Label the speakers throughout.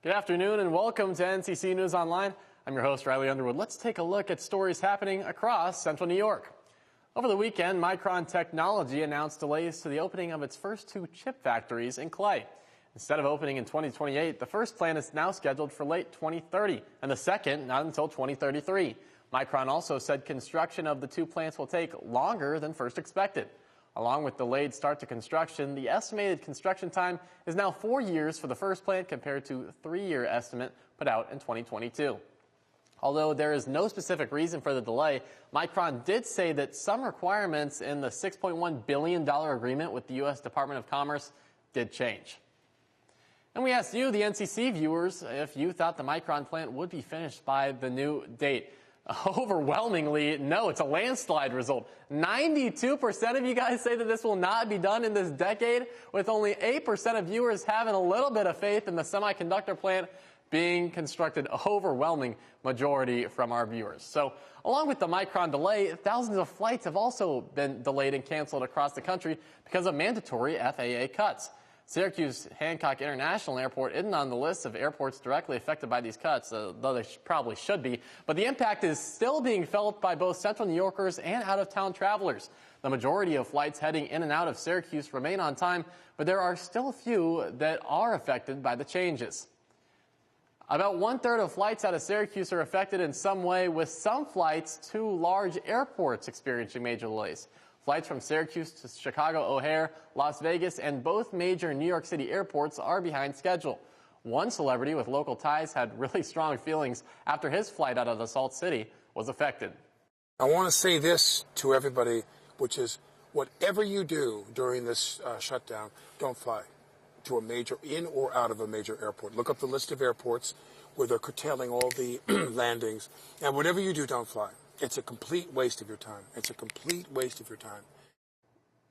Speaker 1: Good afternoon and welcome to NCC News Online. I'm your host, Riley Underwood. Let's take a look at stories happening across central New York. Over the weekend, Micron Technology announced delays to the opening of its first two chip factories in Clay. Instead of opening in 2028, the first plant is now scheduled for late 2030, and the second not until 2033. Micron also said construction of the two plants will take longer than first expected. Along with delayed start to construction, the estimated construction time is now 4 years for the first plant compared to a 3-year estimate put out in 2022. Although there is no specific reason for the delay, Micron did say that some requirements in the $6.1 billion agreement with the U.S. Department of Commerce did change. And we asked you, the NCC viewers, if you thought the Micron plant would be finished by the new date. Overwhelmingly, no, it's a landslide result. 92% of you guys say that this will not be done in this decade, with only 8% of viewers having a little bit of faith in the semiconductor plant being constructed. Overwhelming majority from our viewers. So, along with the Micron delay, thousands of flights have also been delayed and canceled across the country because of mandatory FAA cuts. Syracuse Hancock International Airport isn't on the list of airports directly affected by these cuts, though they probably should be. But the impact is still being felt by both central New Yorkers and out-of-town travelers. The majority of flights heading in and out of Syracuse remain on time, but there are still a few that are affected by the changes. About 1/3 of flights out of Syracuse are affected in some way, with some flights to large airports experiencing major delays. Flights from Syracuse to Chicago O'Hare, Las Vegas, and both major New York City airports are behind schedule. One celebrity with local ties had really strong feelings after his flight out of the Salt City was affected.
Speaker 2: I want to say this to everybody, which is whatever you do during this shutdown, don't fly to a major, in or out of a major airport. Look up the list of airports where they're curtailing all the landings. And whatever you do, don't fly. It's a complete waste of your time. It's a complete waste of your time.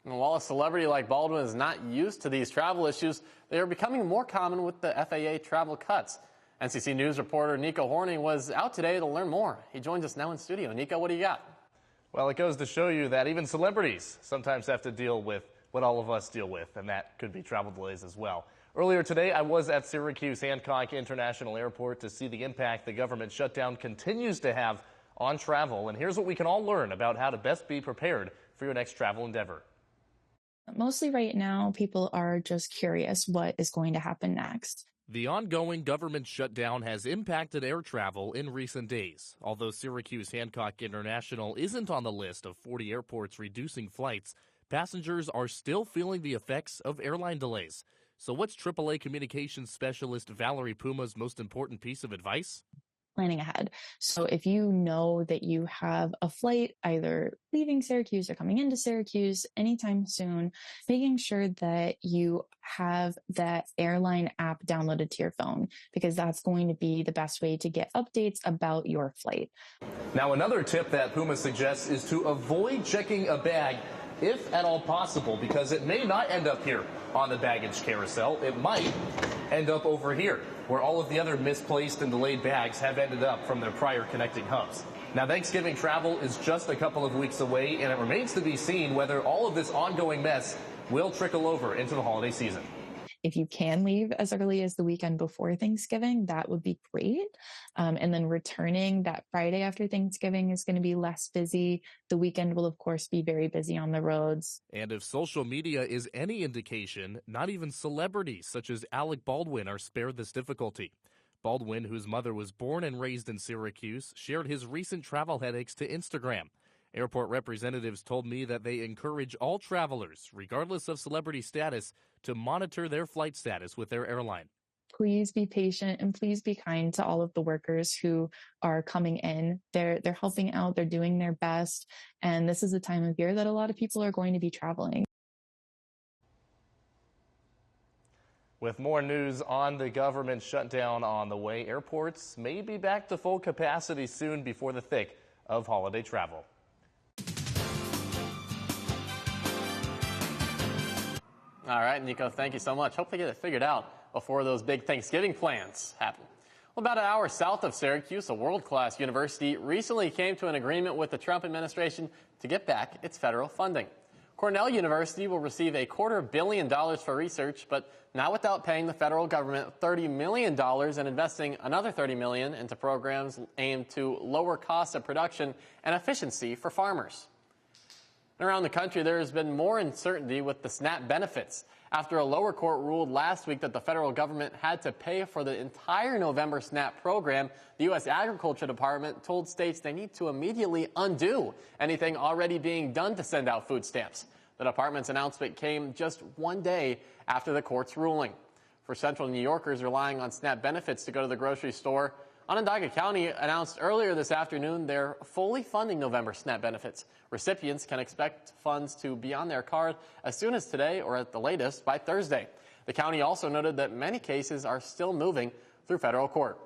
Speaker 1: And while a celebrity like Baldwin is not used to these travel issues, they are becoming more common with the FAA travel cuts. NCC News reporter Nico Horning was out today to learn more. He joins us now in studio. Nico, what do you got?
Speaker 3: Well, it goes to show you that even celebrities sometimes have to deal with what all of us deal with, and that could be travel delays as well. Earlier today, I was at Syracuse Hancock International Airport to see the impact the government shutdown continues to have on travel, and here's what we can all learn about how to best be prepared for your next travel endeavor.
Speaker 4: Mostly right now, people are just curious what is going to happen next.
Speaker 3: The ongoing government shutdown has impacted air travel in recent days. Although Syracuse Hancock International isn't on the list of 40 airports reducing flights, passengers are still feeling the effects of airline delays. So what's AAA communications specialist Valerie Puma's most important piece of advice?
Speaker 4: Planning ahead. So if you know that you have a flight either leaving Syracuse or coming into Syracuse anytime soon, making sure that you have that airline app downloaded to your phone, because that's going to be the best way to get updates about your flight.
Speaker 3: Now, another tip that Puma suggests is to avoid checking a bag if at all possible, because it may not end up here on the baggage carousel. It might end up over here, where all of the other misplaced and delayed bags have ended up from their prior connecting hubs. Now, Thanksgiving travel is just a couple of weeks away, and it remains to be seen whether all of this ongoing mess will trickle over into the holiday season.
Speaker 4: If you can leave as early as the weekend before Thanksgiving, that would be great. And then returning that Friday after Thanksgiving is going to be less busy. The weekend will, of course, be very busy on the roads.
Speaker 3: And if social media is any indication, not even celebrities such as Alec Baldwin are spared this difficulty. Baldwin, whose mother was born and raised in Syracuse, shared his recent travel headaches to Instagram. Airport representatives told me that they encourage all travelers, regardless of celebrity status, to monitor their flight status with their airline.
Speaker 4: Please be patient and please be kind to all of the workers who are coming in. They're helping out, they're doing their best, and this is a time of year that a lot of people are going to be traveling.
Speaker 3: With more news on the government shutdown on the way, airports may be back to full capacity soon before the thick of holiday travel.
Speaker 1: All right, Nico, thank you so much. Hope they get it figured out before those big Thanksgiving plans happen. Well, about an hour south of Syracuse, a world-class university recently came to an agreement with the Trump administration to get back its federal funding. Cornell University will receive $250 million for research, but not without paying the federal government $30 million and investing another $30 million into programs aimed to lower costs of production and efficiency for farmers. Around the country, there has been more uncertainty with the SNAP benefits after a lower court ruled last week that the federal government had to pay for the entire November SNAP program. The U.S. Agriculture Department told states they need to immediately undo anything already being done to send out food stamps. The department's announcement came just one day after the court's ruling. For Central New Yorkers relying on SNAP benefits to go to the grocery store, Onondaga County announced earlier this afternoon they're fully funding November SNAP benefits. Recipients can expect funds to be on their card as soon as today or at the latest by Thursday. The county also noted that many cases are still moving through federal court.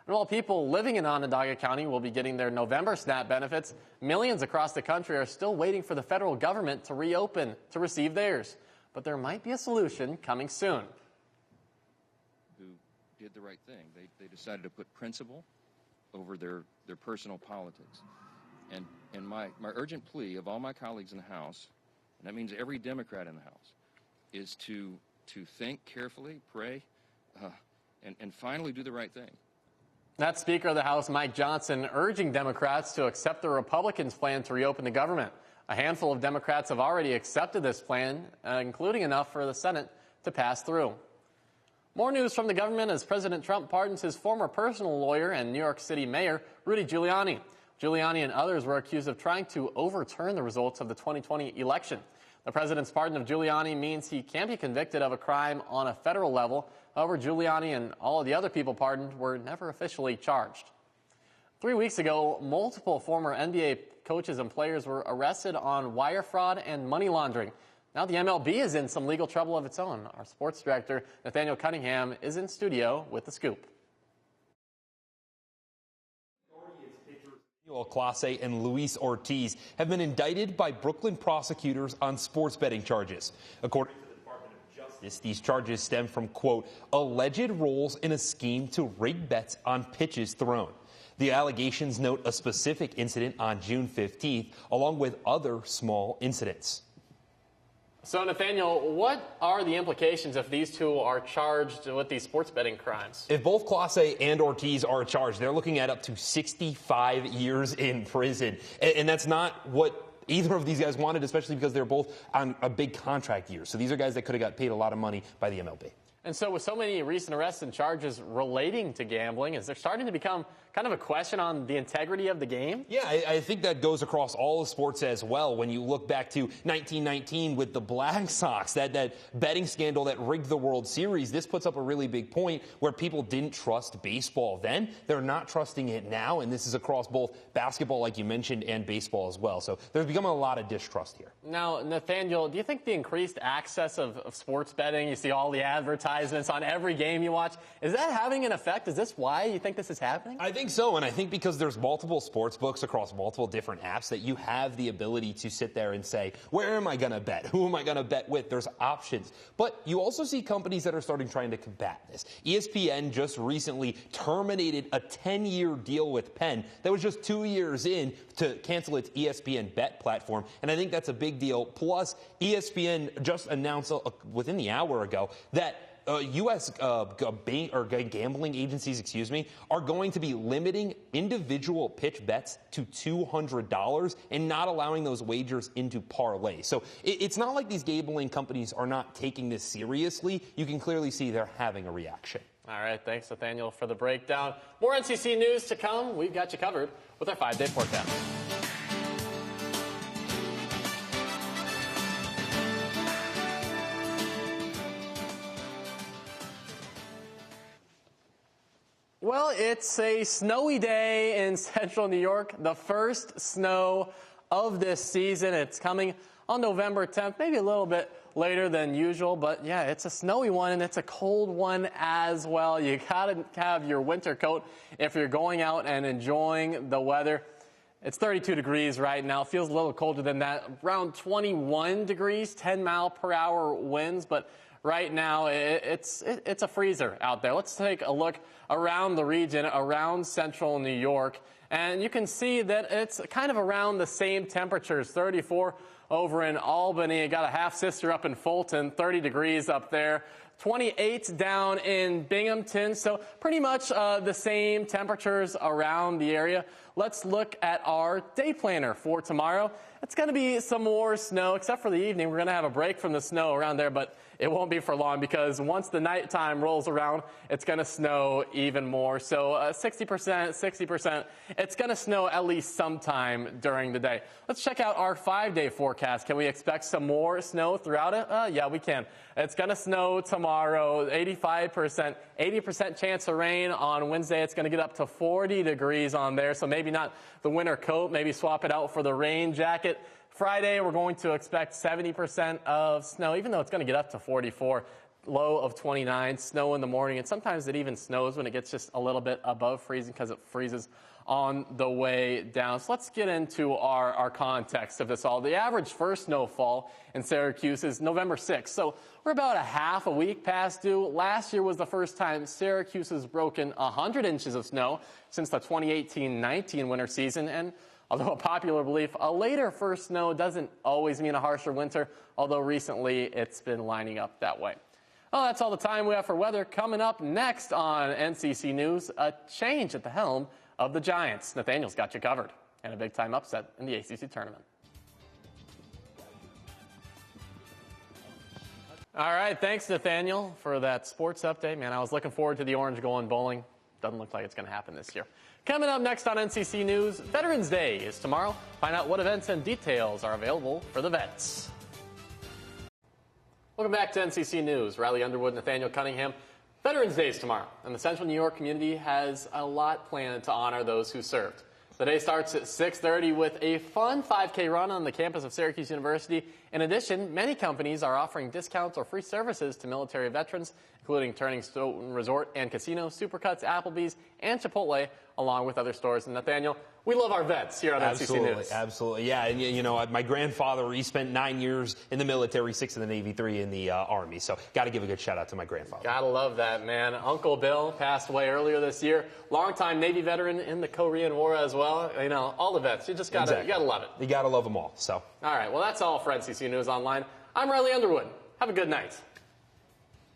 Speaker 1: And while people living in Onondaga County will be getting their November SNAP benefits, millions across the country are still waiting for the federal government to reopen to receive theirs. But there might be a solution coming soon.
Speaker 5: Did the right thing. They decided to put principle over their personal politics. And my urgent plea of all my colleagues in the House, and that means every Democrat in the House, is to think carefully, pray, and finally do the right thing.
Speaker 1: That's Speaker of the House Mike Johnson urging Democrats to accept the Republicans' plan to reopen the government. A handful of Democrats have already accepted this plan, including enough for the Senate to pass through. More news from the government as President Trump pardons his former personal lawyer and New York City Mayor Rudy Giuliani. Giuliani and others were accused of trying to overturn the results of the 2020 election. The president's pardon of Giuliani means he can't be convicted of a crime on a federal level. However, Giuliani and all of the other people pardoned were never officially charged. 3 weeks ago, multiple former NBA coaches and players were arrested on wire fraud and money laundering. Now the MLB is in some legal trouble of its own. Our sports director, Nathaniel Cunningham, is in studio with the scoop.
Speaker 6: Clase and Luis Ortiz have been indicted by Brooklyn prosecutors on sports betting charges. According to the Department of Justice, these charges stem from, quote, alleged roles in a scheme to rig bets on pitches thrown. The allegations note a specific incident on June 15th, along with other small incidents.
Speaker 1: So, Nathaniel, what are the implications if these two are charged with these sports betting crimes?
Speaker 6: If both Clase and Ortiz are charged, they're looking at up to 65 years in prison. And that's not what either of these guys wanted, especially because they're both on a big contract year. So these are guys that could have got paid a lot of money by the MLB.
Speaker 1: And so with so many recent arrests and charges relating to gambling, is there starting to become kind of a question on the integrity of the game?
Speaker 6: Yeah, I think that goes across all of sports as well. When you look back to 1919 with the Black Sox, that betting scandal that rigged the World Series, this puts up a really big point where people didn't trust baseball then. They're not trusting it now, and this is across both basketball, like you mentioned, and baseball as well. So there's become a lot of distrust here.
Speaker 1: Now, Nathaniel, do you think the increased access of sports betting, you see all the advertisements on every game you watch, is that having an effect? Is this why you think this is happening?
Speaker 6: I think so, and I think because there's multiple sports books across multiple different apps that you have the ability to sit there and say, where am I going to bet? Who am I going to bet with? There's options. But you also see companies that are trying to combat this. ESPN just recently terminated a 10-year deal with Penn that was just 2 years in to cancel its ESPN Bet platform, and I think that's a big deal. Plus, ESPN just announced within the hour ago that U.S. gambling agencies, are going to be limiting individual pitch bets to $200 and not allowing those wagers into parlays. So it's not like these gambling companies are not taking this seriously. You can clearly see they're having a reaction.
Speaker 1: All right, thanks, Nathaniel, for the breakdown. More NCC news to come. We've got you covered with our 5-day forecast. Well, it's a snowy day in central New York, the first snow of this season. It's coming on November 10th, maybe a little bit later than usual, but yeah, it's a snowy one and it's a cold one as well. You gotta have your winter coat if you're going out and enjoying the weather. It's 32 degrees right now. Feels a little colder than that, around 21 degrees, 10-mile-per-hour winds, but right now it's a freezer out there. Let's take a look around the region, around central New York, and you can see that it's kind of around the same temperatures, 34 over in Albany. I got a half-sister up in Fulton, 30 degrees up there. 28 down in Binghamton, so pretty much the same temperatures around the area. Let's look at our day planner for tomorrow. It's going to be some more snow, except for the evening. We're going to have a break from the snow around there, but it won't be for long because once the nighttime rolls around, it's going to snow even more. So 60%, 60%. It's going to snow at least sometime during the day. Let's check out our 5-day forecast. Can we expect some more snow throughout it? Yeah, we can. It's going to snow tomorrow, 85%, 80% chance of rain on Wednesday. It's going to get up to 40 degrees on there, so maybe not the winter coat. Maybe swap it out for the rain jacket. Friday, we're going to expect 70% of snow, even though it's going to get up to 44, low of 29, snow in the morning, and sometimes it even snows when it gets just a little bit above freezing because it freezes on the way down. So let's get into our context of this all. The average first snowfall in Syracuse is November 6th, so we're about a half a week past due. Last year was the first time Syracuse has broken 100 inches of snow since the 2018-19 winter season, and although a popular belief, a later first snow doesn't always mean a harsher winter, although recently it's been lining up that way. Well, that's all the time we have for weather. Coming up next on NCC News, a change at the helm of the Giants. Nathaniel's got you covered, and a big-time upset in the ACC tournament. All right, thanks, Nathaniel, for that sports update. Man, I was looking forward to the Orange going bowling. Doesn't look like it's going to happen this year. Coming up next on NCC News, Veterans Day is tomorrow. Find out what events and details are available for the vets. Welcome back to NCC News. Riley Underwood, Nathaniel Cunningham. Veterans Day is tomorrow, and the Central New York community has a lot planned to honor those who served. The day starts at 6:30 with a fun 5K run on the campus of Syracuse University. In addition, many companies are offering discounts or free services to military veterans, including Turning Stone Resort and Casino, Supercuts, Applebee's, and Chipotle, along with other stores. And Nathaniel, we love our vets here on NCC News.
Speaker 6: Absolutely. Yeah, and you know, my grandfather, he spent 9 years in the military, 6 in the Navy, 3 in the Army. So got to give a good shout out to my grandfather. Gotta
Speaker 1: love that, man. Uncle Bill passed away earlier this year. Longtime Navy veteran in the Korean War as well. You know, all the vets. You just gotta, you gotta love it.
Speaker 6: You gotta love them all. So.
Speaker 1: All right. Well, that's all for NCC News Online. I'm Riley Underwood. Have a good night.